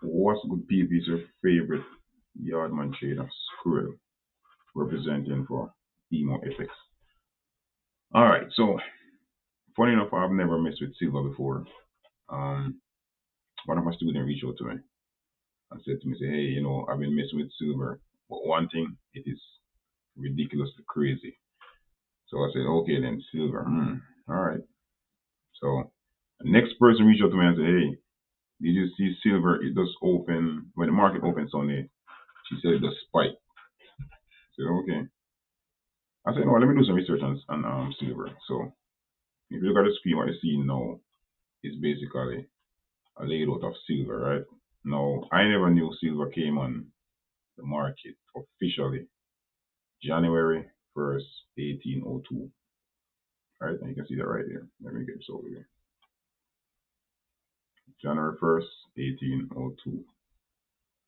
What's good, people? Is your favorite Yardman trader, Squirrel, representing for Emo FX. All right, so funny enough, I've never messed with silver before. Um, One of my students reached out to me and said to me, say, hey, I've been messing with silver, but one thing, it is ridiculously crazy. So I said, okay, then silver. All right. So the next person reached out to me and said, hey, did you see silver? It does open when the market opens Sunday. She said it does spike. I said, okay. I said, no, let me do some research on silver. So if you look at the screen, what you see now is basically a layout of silver, right? Now, I never knew silver came on the market officially January 1st, 1802, right? And you can see that right here. Let me get this over here. January 1st, 1802.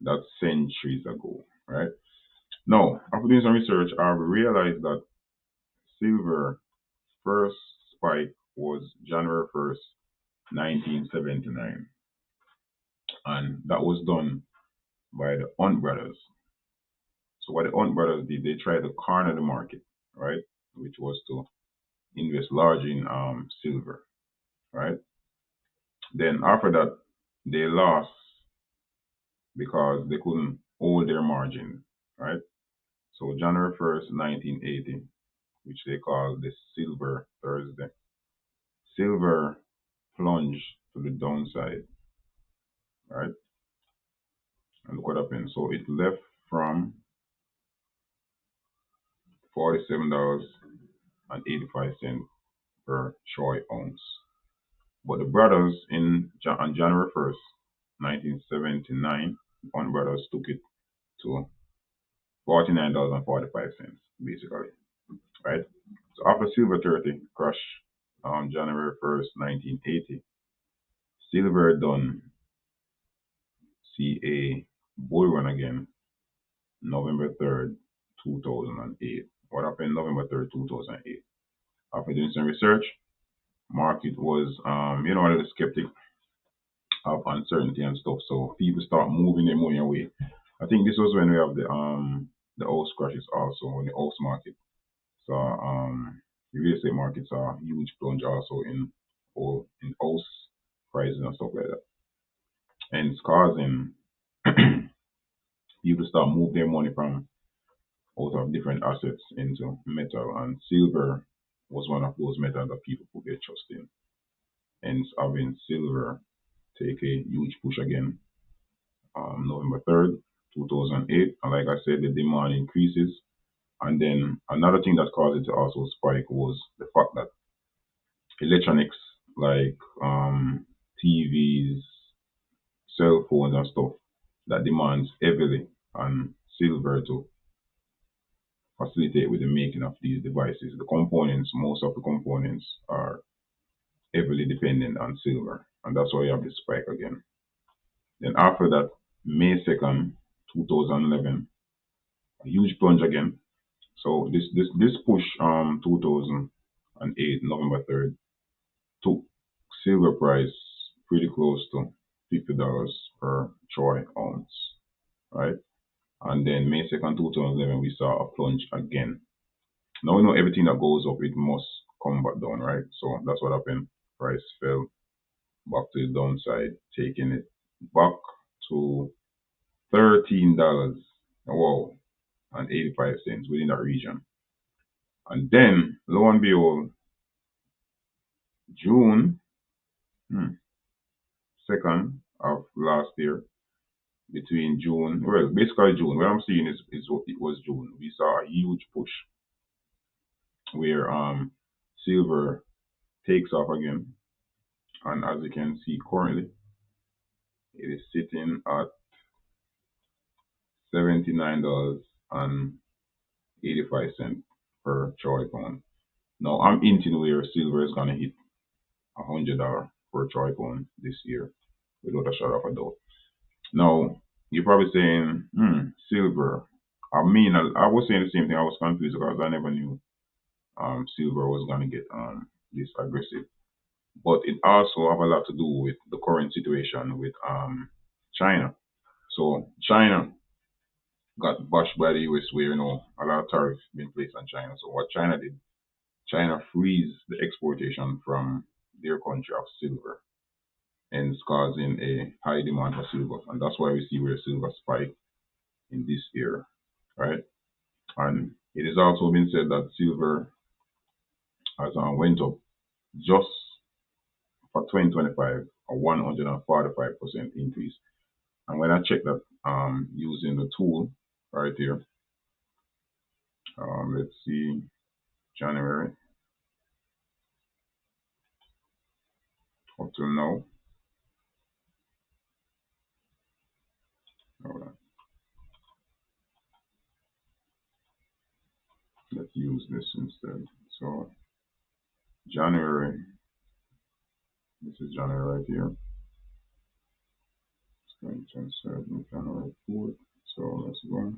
That's centuries ago, right? Now, after doing some research, I realized that silver first spike was January 1st, 1979. And that was done by the Hunt brothers. So what the Hunt brothers did, they tried to corner the market, right? Which was to invest large in silver, right? Then after that, they lost because they couldn't hold their margin, right? So January 1st, 1980, which they call the Silver Thursday, silver plunged to the downside, right? And look what happened. So it left from $47.85 per troy ounce. But the brothers on January 1st, 1979, one brothers took it to $49.45, basically, right? So after Silver 30 crash on January 1st, 1980, Silver done see a bull run again November 3rd, 2008. What happened November 3rd, 2008? After doing some research, market was, a little skeptic of uncertainty and stuff. So people start moving their money away. I think this was when we have the house crashes also in the house market. So the real estate markets are huge plunge also in house prices and stuff like that. And it's causing people to start move their money from out of different assets into metal, and silver was one of those metals that people put their trust in. Hence having silver take a huge push again November 3rd, 2008. And like I said, the demand increases. And then another thing that caused it to also spike was the fact that electronics like TVs, cell phones, and stuff that demands heavily on silver to facilitate with the making of these devices. The components, most of the components are heavily dependent on silver. And that's why you have the spike again. Then after that, May 2nd, 2011, a huge plunge again. So this push 2008 November 3rd took silver price pretty close to $50 per troy ounce, right? And then May 2nd, 2011, we saw a plunge again. Now we know everything that goes up, it must come back down, right? So that's what happened. Price fell back to the downside, taking it back to $13. Wow, and 85 cents within that region. And then, lo and behold, June hmm, 2nd of last year, between June, well, basically June, what I'm seeing is what it was June. We saw a huge push where silver takes off again. And as you can see currently, it is sitting at $79.85 per troy pound. Now I'm hinting where silver is gonna hit $100 per troy pound this year, without a shadow of a doubt. Now you're probably saying, silver. I mean, I was saying the same thing. I was confused because I never knew silver was gonna get this aggressive. But it also have a lot to do with the current situation with China. So China got bashed by the US where a lot of tariffs been placed on China. So what China did, China freeze the exportation from their country of silver, and it's causing a high demand for silver. And that's why we see where silver spike in this year, right? And it has also been said that silver has went up just for 2025, a 145% increase. And when I check that using the tool right here, let's see, January up till now. Hold on. Let's use this instead. So January, this is January right here. It's going to insert in January 4th. So let's go.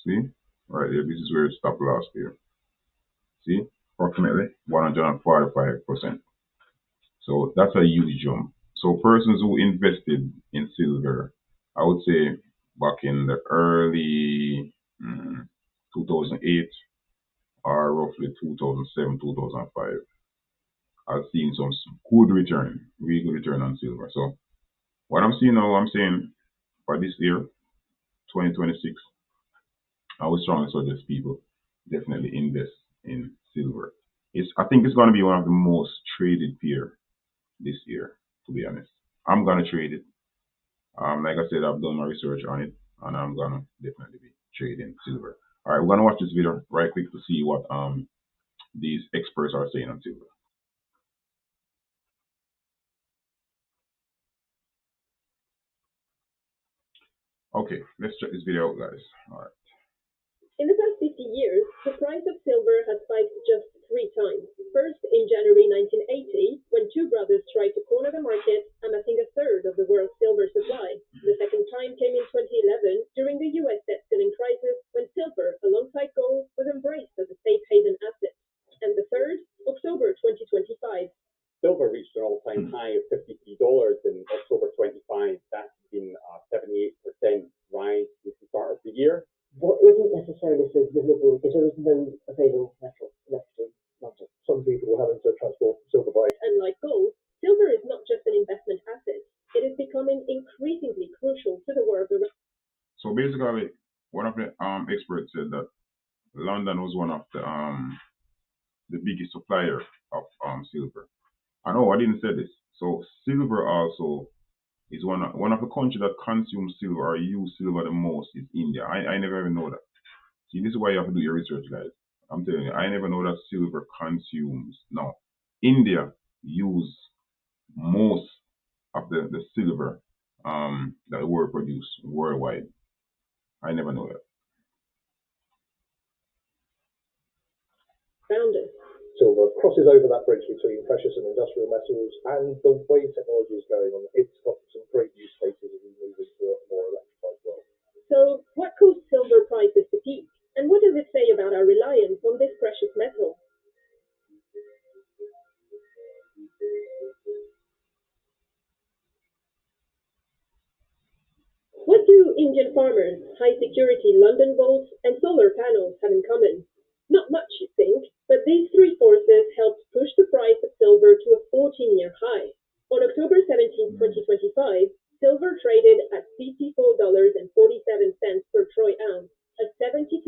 See, right here, this is where it stopped last year. See, approximately 145%. So that's a huge jump. So persons who invested in silver, I would say back in the early 2008 or roughly 2007, 2005, I've seen some good return, really good return on silver. So what I'm seeing now, I'm saying for this year, 2026, I would strongly suggest people definitely invest in silver. I think it's going to be one of the most traded pair this year, to be honest. I'm going to trade it. Like I said, I've done my research on it, and I'm going to definitely be trading silver. All right, we're going to watch this video right quick to see what these experts are saying on silver. Okay, let's check this video out, guys. All right. In the past 50 years, the price of silver has spiked just 3 times. First, in January 1980, when two brothers tried to corner the market, amassing a third of the world's silver supply. The second time came in 2011, during the US debt ceiling crisis, when silver, alongside gold, was embraced as a safe haven asset. And the third, October 2025. Silver reached an all-time high of $53 in October 25. That's been a 78% rise since the start of the year. What isn't necessarily so visible is there is no available metal left in London. Some people are having to transport silver by. And like gold, silver is not just an investment asset. It is becoming increasingly crucial to the world around. So basically, one of the experts said that London was one of the biggest supplier of silver. I know I didn't say this. So silver also is one of the countries that consume silver or use silver the most is India. I never even know that. See, this is why you have to do your research, guys. I'm telling you, I never know that silver consumes. No, India use most of the silver that the world produce worldwide. I never know that. Found it. Silver crosses over that bridge between precious and industrial metals, and the way technology is going on, it's got some great use cases as we move into a more electrified world. So, what caused silver prices to peak? And what does it say about our reliance on this precious metal? What do Indian farmers, high security London vaults, and solar panels have in common? Not much, you think, but these three forces helped push the price of silver to a 14-year high. On October 17, 2025, silver traded at $54.47 per troy ounce, a 72%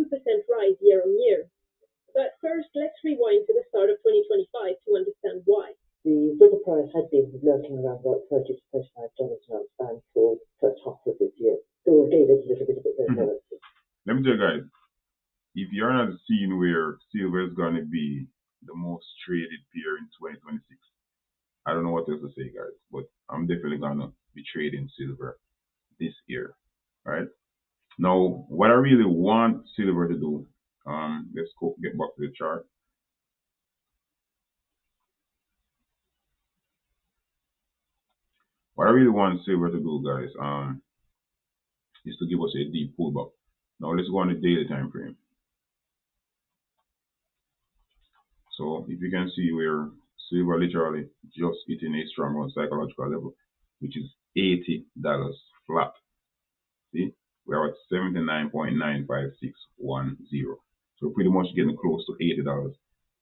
rise year on year. But first, let's rewind to the start of 2025 to understand why. The silver price had been lurking around about $30 to $35 an ounce band for the first half of this year. So it gave it a little bit of a volatility. Let me tell you guys, if you're not seeing where silver is going to be the most traded pair in 2026, I don't know what else to say, guys, but I'm definitely going to be trading silver this year, right? Now, what I really want silver to do, let's get back to the chart. What I really want silver to do, guys, is to give us a deep pullback. Now let's go on the daily time frame. So if you can see where silver literally just hitting a strong one psychological level, which is $80 flat. See, we are at 79.95610. So we're pretty much getting close to $80.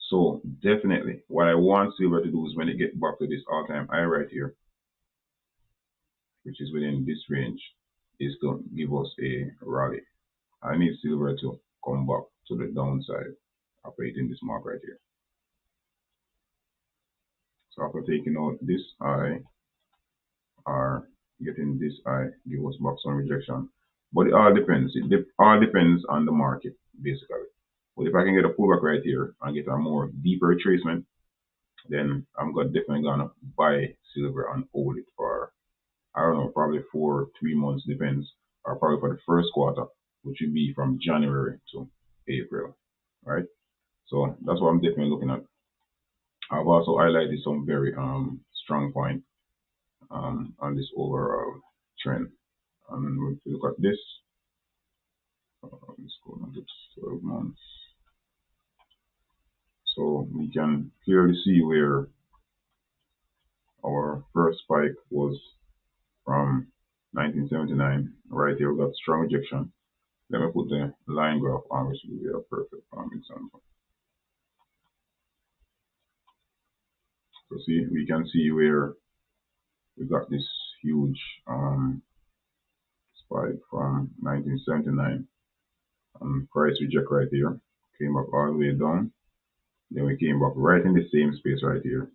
So definitely, what I want silver to do is when it gets back to this all-time high right here, which is within this range, is to give us a rally. I need silver to come back to the downside after hitting this mark right here. So after taking out this high, or getting this high, give us back some rejection. But it all depends. It all depends on the market, basically. But if I can get a pullback right here and get a more deeper retracement, then I'm definitely gonna buy silver and hold it for, I don't know, probably 4 3 months, depends, or probably for the first quarter, which would be from January to April, right? So that's what I'm definitely looking at. I've also highlighted some very strong point on this overall trend. And if you look at this, let's go down to 12 months. So we can clearly see where our first spike was from 1979. Right here, we got strong rejection. Let me put the line graph on, which will be a perfect example. So see, we can see where we got this huge spike from 1979 and price reject right here. Came up all the way down. Then we came back right in the same space right here.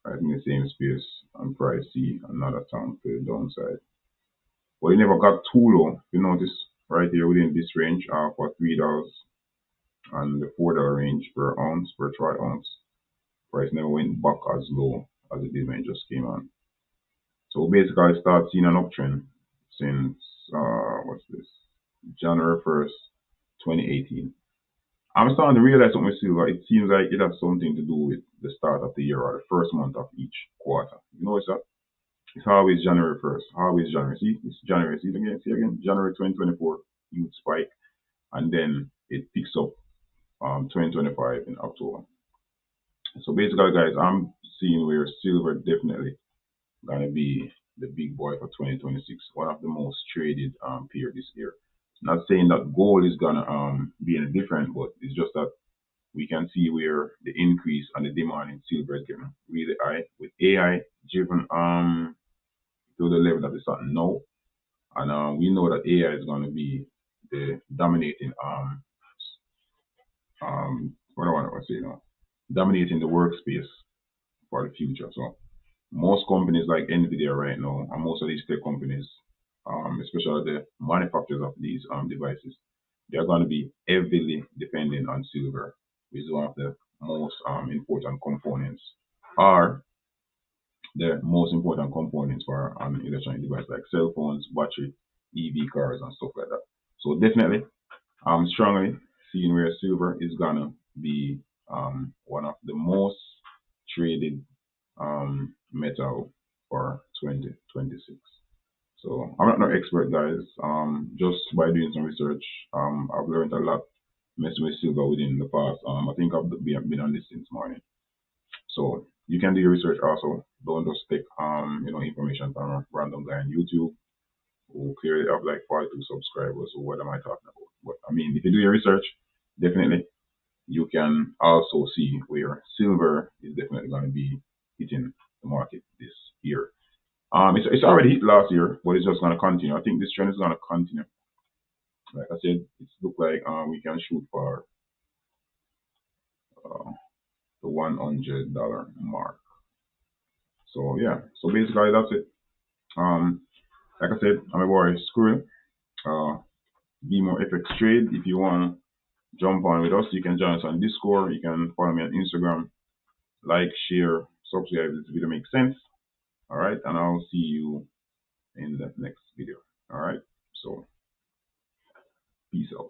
Right in the same space and price see another time to the downside. But it never got too low. You notice right here within this range for $3 and the $4 range per ounce, per troy ounce. Price never went back as low as it did when it just came on. So basically I start seeing an uptrend since what's this? January 1st, 2018. I'm starting to realize something with silver. It seems like it has something to do with the start of the year or the first month of each quarter. You notice that? It's always January 1st, always January. See, it's January. See again, January 2024, huge spike, and then it picks up 2025 in October. So basically, guys, I'm seeing where silver definitely gonna be the big boy for 2026, one of the most traded period this year. Not saying that gold is gonna be any different, but it's just that we can see where the increase and the demand in silver is getting really high with AI driven to the level that it's at now. And we know that AI is going to be the dominating what I want to say now, dominating the workspace for the future. So most companies like Nvidia right now, and most of these tech companies, especially the manufacturers of these devices, they're going to be heavily dependent on silver, which is one of the most important components, are the most important components for an electronic device like cell phones, battery, EV cars, and stuff like that. So definitely, I'm strongly seeing where silver is gonna be one of the most traded metal for 2026. So I'm not no expert, guys. Just by doing some research, I've learned a lot messing with silver within the past. I think I've been on this since morning. So you can do your research also. Don't just take information from a random guy on YouTube who clearly have like 42 subscribers. So what am I talking about? But I mean, if you do your research, definitely you can also see where silver is definitely going to be hitting the market this year. It's already hit last year, but it's just going to continue. I think this trend is going to continue. Like I said, it looks like we can shoot for the $100 mark. So yeah, so basically that's it. Like I said, I'm a boy Skrill. Be More FX Trade. If you want to jump on with us, you can join us on Discord. You can follow me on Instagram. Like, share, subscribe if this video makes sense. All right, and I'll see you in the next video. All right, so peace out.